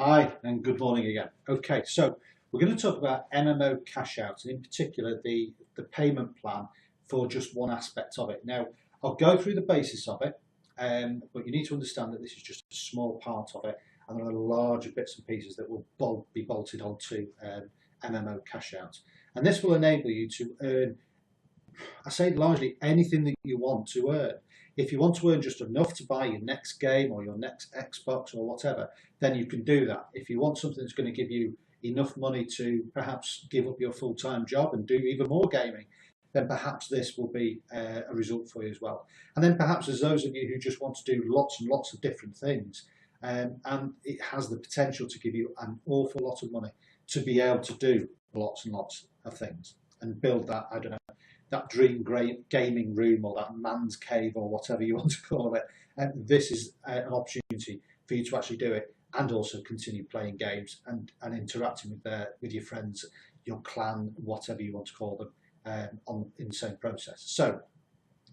Hi and good morning again. Okay, so we're going to talk about MMO Cashout and in particular the payment plan for just one aspect of it. Now, I'll go through the basis of it, but you need to understand that this is just a small part of it and there are larger bits and pieces that will be bolted onto MMO Cashout. And this will enable you to earn, I say largely anything that you want to earn. If you want to earn just enough to buy your next game or your next Xbox or whatever, then you can do that. If you want something that's going to give you enough money to perhaps give up your full-time job and do even more gaming, then perhaps this will be a result for you as well. And then perhaps there's those of you who just want to do lots and lots of different things, and it has the potential to give you an awful lot of money to be able to do lots and lots of things and build that, I don't know, that dream gaming room or that man's cave or whatever you want to call it. And this is an opportunity for you to actually do it and also continue playing games and interacting with your friends, your clan, whatever you want to call them, in the same process. So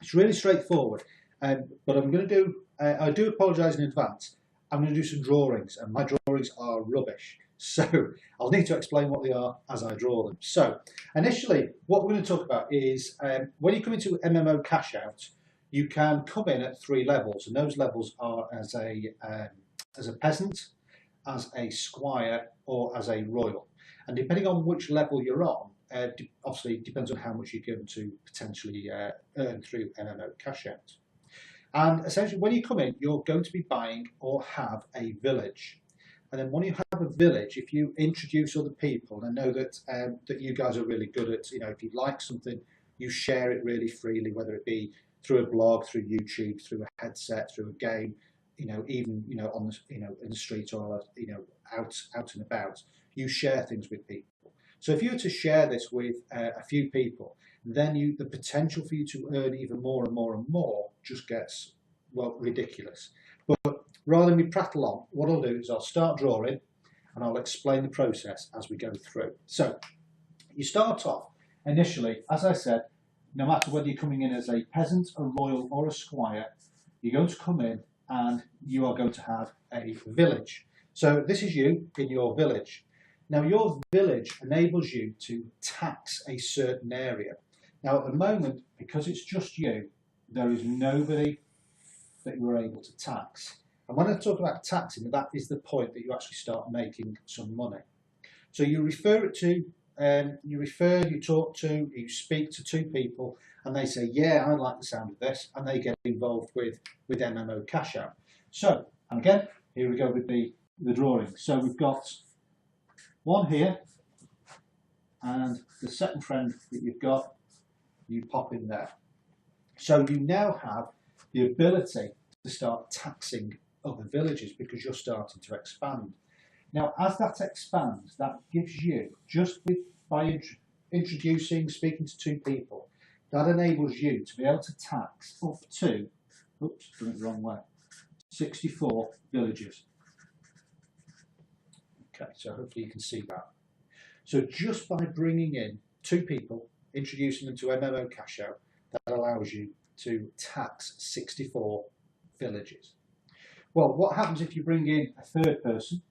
it's really straightforward. But I'm going to do, I do apologise in advance, I'm going to do some drawings and my drawings are rubbish. So I'll need to explain what they are as I draw them. So initially, what we're going to talk about is when you come into MMO Cashout, you can come in at 3 levels, and those levels are as a peasant, as a squire, or as a royal. And depending on which level you're on, obviously it depends on how much you're going to potentially earn through MMO Cashout. And essentially, when you come in, you're going to be buying or have a village. And then when you have a village, if you introduce other people, and I know that that you guys are really good at, if you like something, you share it really freely, whether it be through a blog, through YouTube, through a headset, through a game, even on the in the street or out and about, you share things with people. So if you were to share this with a few people, then the potential for you to earn even more and more and more just gets, well, ridiculous. But rather than me prattle on, what I'll do is I'll start drawing and I'll explain the process as we go through. So you start off initially, as I said, no matter whether you're coming in as a peasant, a royal or a squire, you're going to come in and you are going to have a village. So this is you in your village. Now your village enables you to tax a certain area. Now at the moment, because it's just you, there is nobody that you're able to tax. And when I talk about taxing, that is the point that you actually start making some money. So you refer it to, you talk to, you speak to 2 people, and they say, yeah, I like the sound of this, and they get involved with MMO Cashout. So, and again, here we go with the drawing. So we've got one here, and the second friend that you've got, you pop in there. So you now have the ability to start taxing other villages because you're starting to expand. Now, as that expands, that gives you, by introducing, speaking to 2 people, that enables you to be able to tax up to, oops, done it the wrong way, 64 villages. Okay, so hopefully you can see that. So just by bringing in 2 people, introducing them to MMO Cashout, that allows you to tax 64 villages. Well, what happens if you bring in a 3rd person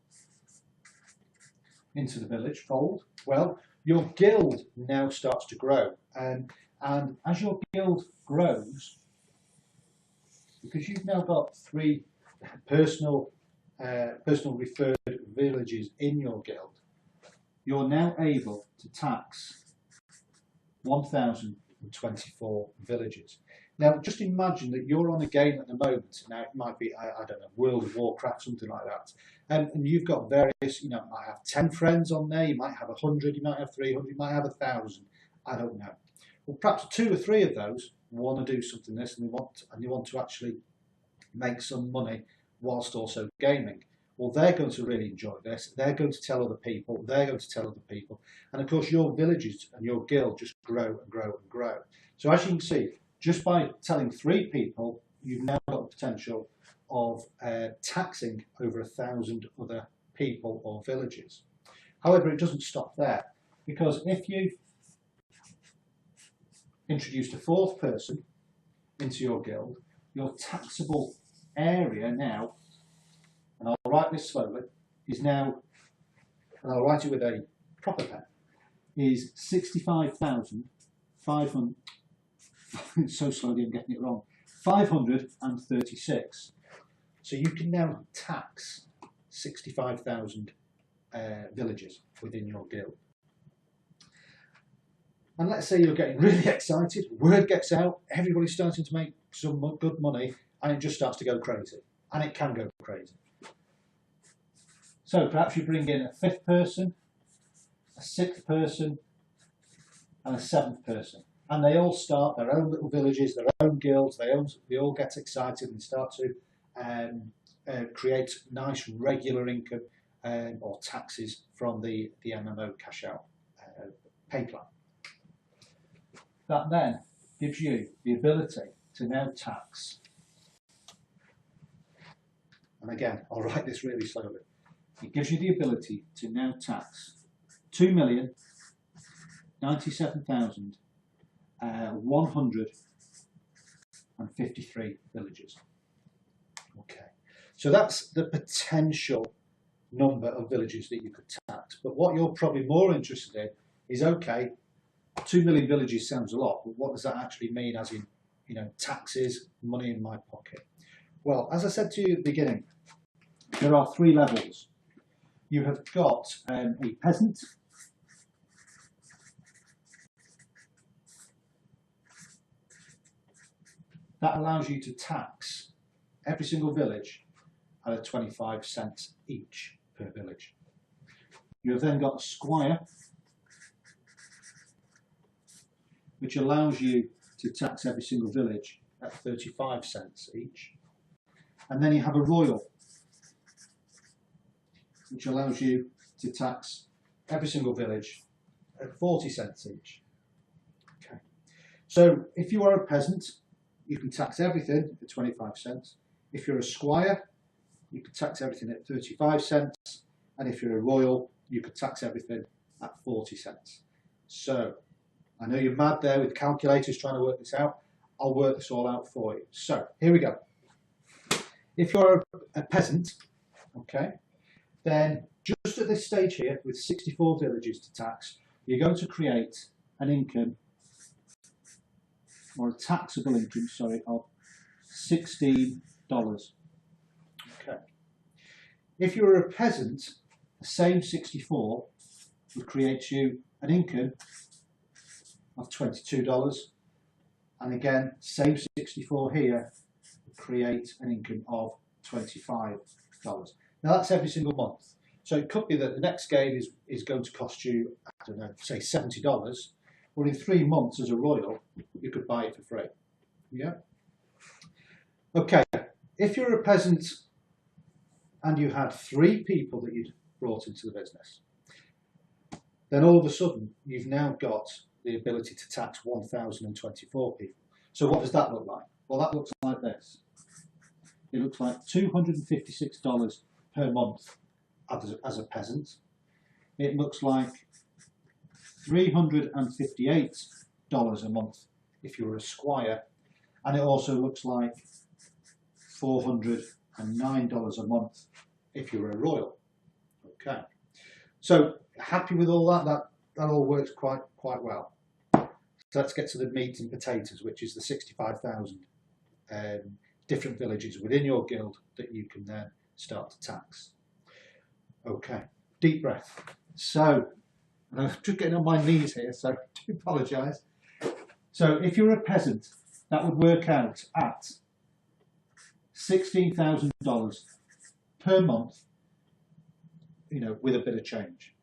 into the village fold? Well, your guild now starts to grow, and as your guild grows, because you've now got 3 personal referred villages in your guild, you're now able to tax 1,024 villages. Now, just imagine that you're on a game at the moment. Now, it might be, I don't know, World of Warcraft, something like that. And you've got various, you might have 10 friends on there, you might have 100, you might have 300, you might have 1,000. I don't know. Well, perhaps 2 or 3 of those want to do something this and they want to actually make some money whilst also gaming. Well, they're going to really enjoy this. They're going to tell other people. They're going to tell other people. And of course, your villages and your guild just grow and grow and grow. So as you can see, just by telling 3 people, you've now got the potential of taxing over 1,000 other people or villages. However, it doesn't stop there, because if you've introduced a 4th person into your guild, your taxable area now, and I'll write this slowly, is now, and I'll write it with a proper pen, is 65,500, so slowly I'm getting it wrong, 536. So you can now tax 65,000 villagers within your guild. And let's say you're getting really excited, word gets out, everybody's starting to make some good money, and it just starts to go crazy. And it can go crazy. So perhaps you bring in a 5th person, a 6th person, and a 7th person. And they all start their own little villages, their own guilds, they all get excited and start to create nice regular income or taxes from the MMO Cashout pay plan. That then gives you the ability to now tax, and again, I'll write this really slowly. It gives you the ability to now tax 2,097,153 villagers. Okay, so that's the potential number of villages that you could tax. But what you're probably more interested in is, okay, 2 million villages sounds a lot, but what does that actually mean as in, taxes, money in my pocket? Well, as I said to you at the beginning, there are 3 levels. You have got a peasant, that allows you to tax every single village at a 25 cents each per village. You have then got a squire, which allows you to tax every single village at 35 cents each. And then you have a royal, which allows you to tax every single village at 40 cents each. Okay. So if you are a peasant, you can tax everything at 25 cents. If you're a squire, you can tax everything at 35 cents. And if you're a royal, you could tax everything at 40 cents. So I know you're mad there with calculators trying to work this out. I'll work this all out for you. So here we go. If you're a peasant, okay, then just at this stage here, with 64 villages to tax, you're going to create an income, or a taxable income, sorry, of $16. Okay. If you're a peasant, the same 64 would create you an income of $22. And again, same 64 here would create an income of $25. Now that's every single month. So it could be that the next game is going to cost you, I don't know, say $70, or in 3 months as a royal, you could buy it for free. Yeah? Okay, if you're a peasant and you had 3 people that you'd brought into the business, then all of a sudden you've now got the ability to tax 1,024 people. So what does that look like? Well, that looks like this. It looks like $256 per month as a peasant. It looks like $358 a month if you're a squire, and it also looks like $409 a month if you're a royal. Okay, so happy with all that? That all works quite well. So let's get to the meat and potatoes, which is the 65,000 different villages within your guild that you can then start to tax. Okay, deep breath. So, and I'm just getting on my knees here, so I do apologise. So if you're a peasant, that would work out at $16,000 per month, with a bit of change.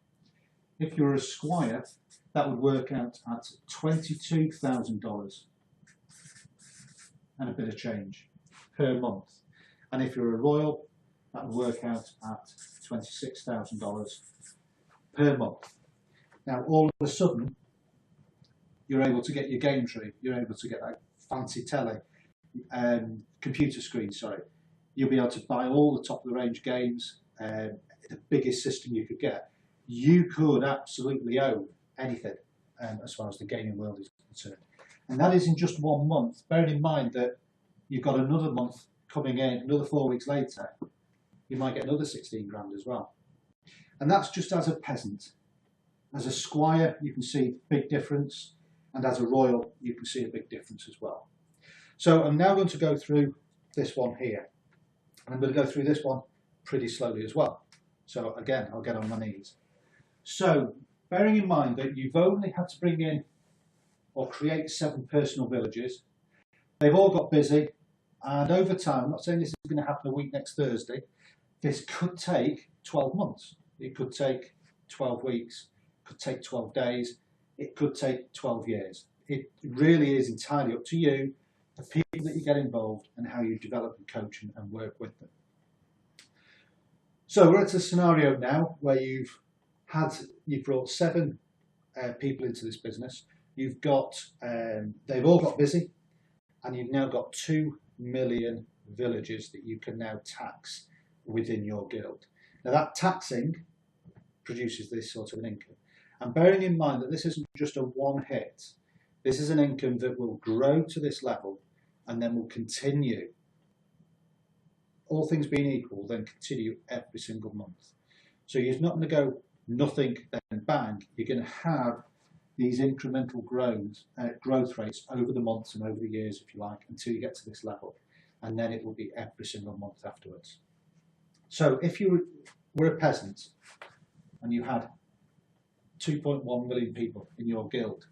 If you're a squire, that would work out at $22,000 and a bit of change per month. And if you're a royal, that would work out at $26,000 per month. Now, all of a sudden, you're able to get your game tree, you're able to get that fancy telly, computer screen, sorry. You'll be able to buy all the top of the range games, the biggest system you could get. You could absolutely own anything as far as the gaming world is concerned. And that is in just 1 month. Bearing in mind that you've got another month coming in, another 4 weeks later, you might get another 16 grand as well. And that's just as a peasant. As a squire, you can see a big difference, and as a royal, you can see a big difference as well. So I'm now going to go through this one here, and I'm going to go through this one pretty slowly as well. So again, I'll get on my knees. So bearing in mind that you've only had to bring in or create 7 personal villages, they've all got busy, and over time, I'm not saying this is going to happen a week next Thursday, this could take 12 months. It could take 12 weeks, it could take 12 days, it could take 12 years. It really is entirely up to you, the people that you get involved, and how you develop and coach and work with them. So we're at a scenario now where you've brought 7 people into this business. You've got, they've all got busy, and you've now got 2 million villages that you can now tax within your guild. Now that taxing produces this sort of an income. And bearing in mind that this isn't just a one hit, this is an income that will grow to this level and then will continue, all things being equal, then continue every single month. So you're not going to go nothing then bang. You're going to have these incremental growth rates over the months and over the years, if you like, until you get to this level. And then it will be every single month afterwards. So if you were a peasant and you had 2.1 million people in your guild,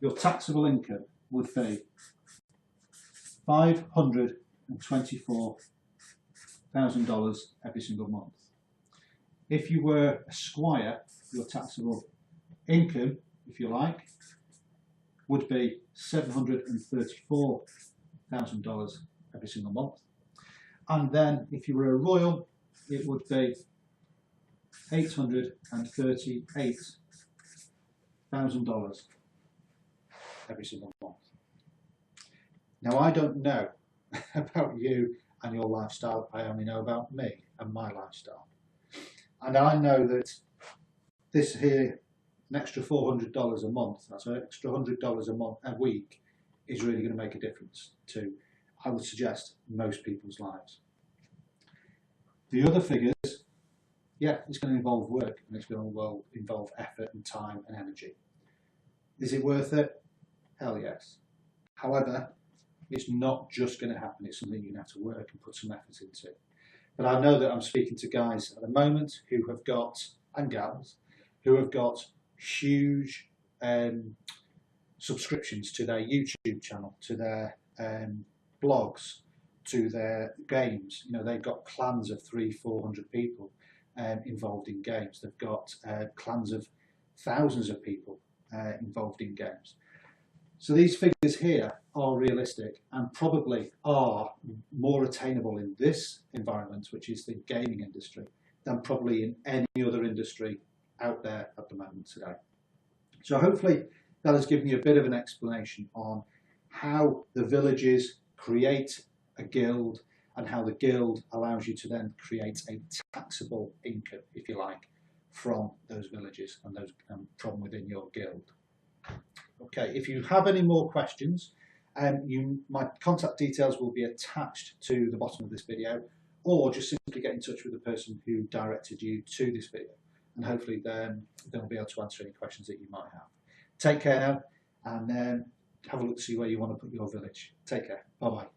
your taxable income would be $524,000 every single month. If you were a squire, your taxable income, if you like, would be $734,000 every single month. And then if you were a royal, it would be $838,000 every single month. Now, I don't know about you and your lifestyle. I only know about me and my lifestyle. And I know that this here, an extra $400 a month, that's an extra $100 a month, a week, is really going to make a difference to, I would suggest, most people's lives. The other figures, yeah, it's going to involve work, and it's going to involve effort and time and energy. Is it worth it? Hell yes. However, it's not just going to happen. It's something you're going to have to work and put some effort into. But I know that I'm speaking to guys at the moment who have got, and gals, who have got huge subscriptions to their YouTube channel, to their blogs, to their games. You know, they've got clans of 300-400 people involved in games. They've got clans of thousands of people involved in games. So these figures here are realistic and probably are more attainable in this environment, which is the gaming industry, than probably in any other industry out there at the moment today. So hopefully that has given you a bit of an explanation on how the villages create a guild and how the guild allows you to then create a taxable income, if you like, from those villages and those from within your guild. Okay, if you have any more questions, my contact details will be attached to the bottom of this video, or just simply get in touch with the person who directed you to this video, and hopefully they'll be able to answer any questions that you might have. Take care now, and have a look to see where you want to put your village. Take care. Bye-bye.